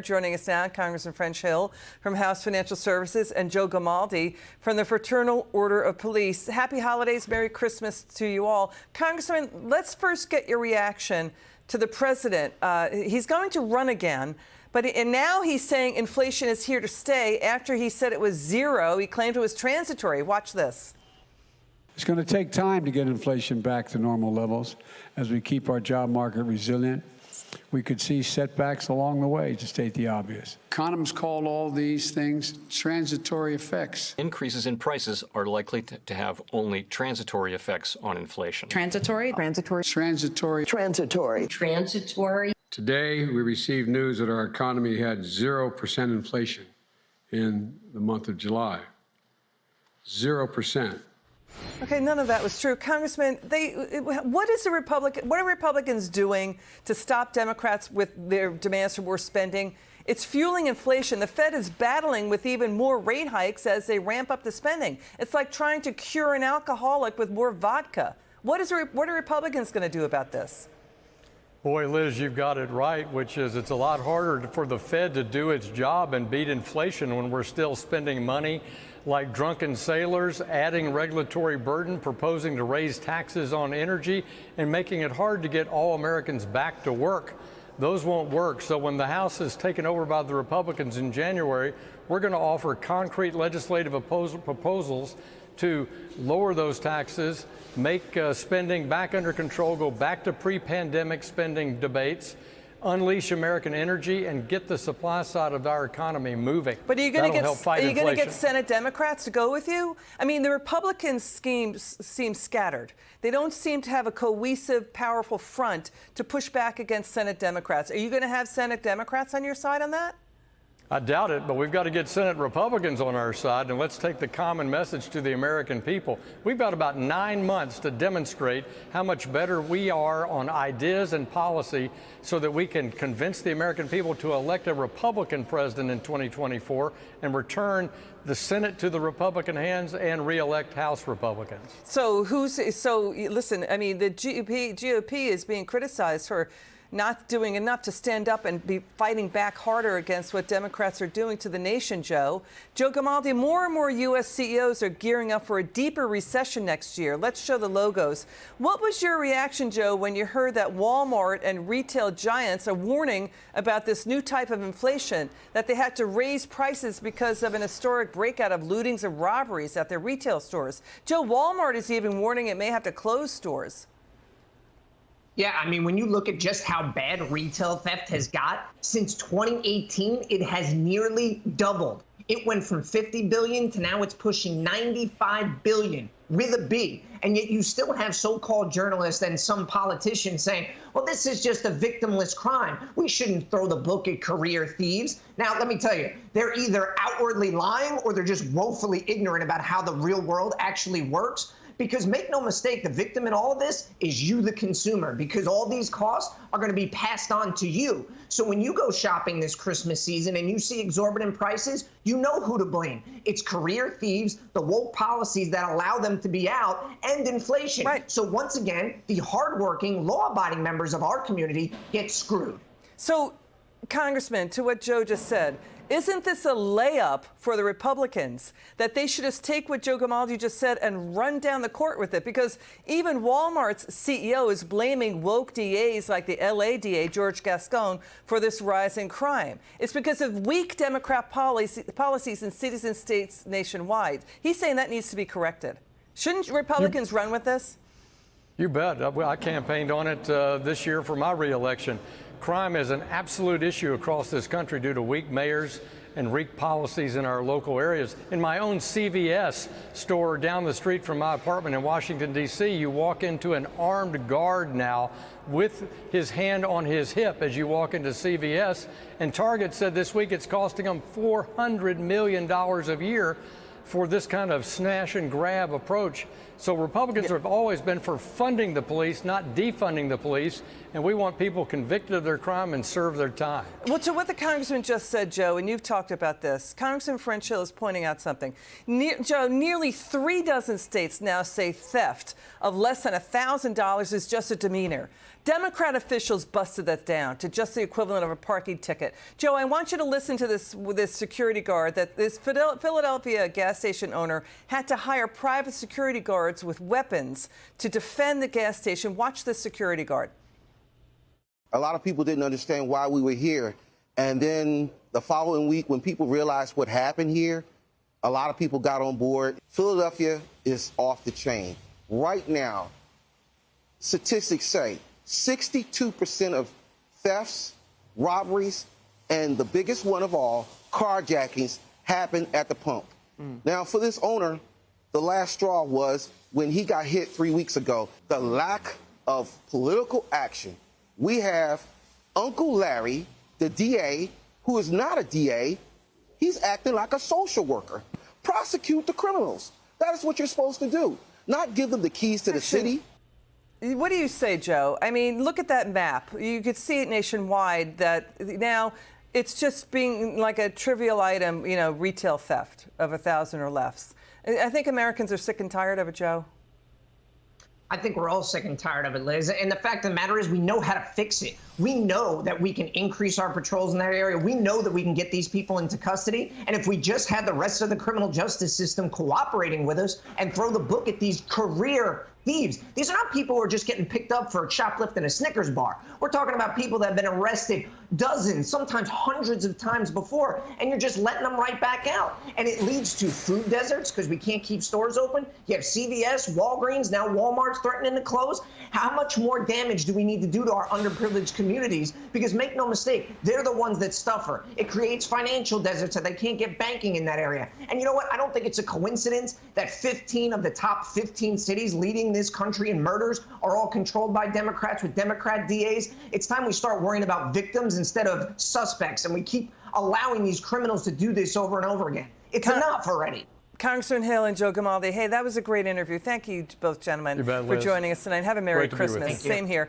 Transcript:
joining us now, Congressman French Hill from House Financial Services and Joe Gamaldi from the Fraternal Order of Police. Happy holidays, Merry Christmas to you all. Congressman, let's first get your reaction to the president. He's going to run again, and now he's saying inflation is here to stay after he said it was zero. He claimed it was transitory. Watch this. It's going to take time to get inflation back to normal levels as we keep our job market resilient. We could see setbacks along the way, to state the obvious. Economists call all these things transitory effects. Increases in prices are likely to have only transitory effects on inflation. Transitory. Transitory. Transitory. Transitory. Transitory. Today, we received news that our economy had 0% inflation in the month of July. 0%. Okay, none of that was true. Congressman, what are Republicans doing to stop Democrats with their demands for more spending? It's fueling inflation. The Fed is battling with even more rate hikes as they ramp up the spending. It's like trying to cure an alcoholic with more vodka. What are Republicans going to do about this? Boy, Liz, you've got it right, which is it's a lot harder for the Fed to do its job and beat inflation when we're still spending money like drunken sailors, adding regulatory burden, proposing to raise taxes on energy, and making it hard to get all Americans back to work. Those won't work. So when the House is taken over by the Republicans in January, we're going to offer concrete legislative proposals to lower those taxes, make spending back under control, go back to pre-pandemic spending debates, unleash American energy, and get the supply side of our economy moving. But are you going to get Senate Democrats to go with you? I mean, the Republican schemes seem scattered. They don't seem to have a cohesive, powerful front to push back against Senate Democrats. Are you going to have Senate Democrats on your side on that? I doubt it, but we've got to get Senate Republicans on our side, and let's take the common message to the American people. We've got about 9 months to demonstrate how much better we are on ideas and policy so that we can convince the American people to elect a Republican president in 2024 and return the Senate to the Republican hands and reelect House Republicans. So listen, I mean, the GOP is being criticized for not doing enough to stand up and be fighting back harder against what Democrats are doing to the nation, Joe. Joe Gamaldi, more and more U.S. CEOs are gearing up for a deeper recession next year. Let's show the logos. What was your reaction, Joe, when you heard that Walmart and retail giants are warning about this new type of inflation, that they had to raise prices because of an historic breakout of lootings and robberies at their retail stores? Joe, Walmart is even warning it may have to close stores. Yeah, I mean, when you look at just how bad retail theft has got, since 2018, it has nearly doubled. It went from 50 billion to now it's pushing 95 billion with a B. And yet you still have so-called journalists and some politicians saying, well, this is just a victimless crime. We shouldn't throw the book at career thieves. Now, let me tell you, they're either outwardly lying or they're just woefully ignorant about how the real world actually works. Because make no mistake, the victim in all of this is you, the consumer, because all these costs are going to be passed on to you. So when you go shopping this Christmas season and you see exorbitant prices, you know who to blame. It's career thieves, the woke policies that allow them to be out, and inflation. Right. So once again, the hardworking, law-abiding members of our community get screwed. So, Congressman, to what Joe just said, isn't this a layup for the Republicans that they should just take what Joe Gamaldi just said and run down the court with it? Because even Walmart's CEO is blaming woke DAs like the LA DA, George Gascon, for this rise in crime. It's because of weak Democrat policies in cities and states nationwide. He's saying that needs to be corrected. Shouldn't Republicans run with this? You bet. I campaigned on it this year for my reelection. Crime is an absolute issue across this country due to weak mayors and weak policies in our local areas. In my own CVS store down the street from my apartment in Washington, D.C., you walk into an armed guard now with his hand on his hip as you walk into CVS. And Target said this week it's costing them $400 million a year for this kind of snatch and grab approach. So Republicans have always been for funding the police, not defunding the police, and we want people convicted of their crime and serve their time. Well, to what the congressman just said, Joe, and you've talked about this, Congressman French Hill is pointing out something. Joe, nearly 36 states now say theft of less than $1,000 is just a demeanor. Democrat officials busted that down to just the equivalent of a parking ticket. Joe, I want you to listen to this with this security guard that this Philadelphia gas station owner had to hire private security guards with weapons to defend the gas station. Watch this security guard. A lot of people didn't understand why we were here. And then the following week, when people realized what happened here, a lot of people got on board. Philadelphia is off the chain. Right now, statistics say 62% of thefts, robberies, and the biggest one of all, carjackings, happen at the pump. Now, for this owner, the last straw was when he got hit 3 weeks ago. The lack of political action. We have Uncle Larry, the DA, who is not a DA. He's acting like a social worker. Prosecute the criminals. That is what you're supposed to do. Not give them the keys to the city. What do you say, Joe? I mean, look at that map. You could see it nationwide that now it's just being like a trivial item, you know, retail theft of 1,000 or less. I think Americans are sick and tired of it, Joe. I think we're all sick and tired of it, Liz. And the fact of the matter is we know how to fix it. We know that we can increase our patrols in that area. We know that we can get these people into custody. And if we just had the rest of the criminal justice system cooperating with us and throw the book at these career thieves. These are not people who are just getting picked up for shoplifting a Snickers bar. We're talking about people that have been arrested dozens, sometimes hundreds of times before, and you're just letting them right back out. And it leads to food deserts because we can't keep stores open. You have CVS, Walgreens, now Walmart's threatening to close. How much more damage do we need to do to our underprivileged communities? Because make no mistake, they're the ones that suffer. It creates financial deserts so they can't get banking in that area. And you know what? I don't think it's a coincidence that 15 of the top 15 cities leading this country in murders are all controlled by Democrats with Democrat DAs. It's time we start worrying about victims instead of suspects, and we keep allowing these criminals to do this over and over again. It's enough already. Congressman Hill and Joe Gamaldi, hey, that was a great interview. Thank you, both gentlemen, for joining us tonight. Have a Merry Christmas. Same here.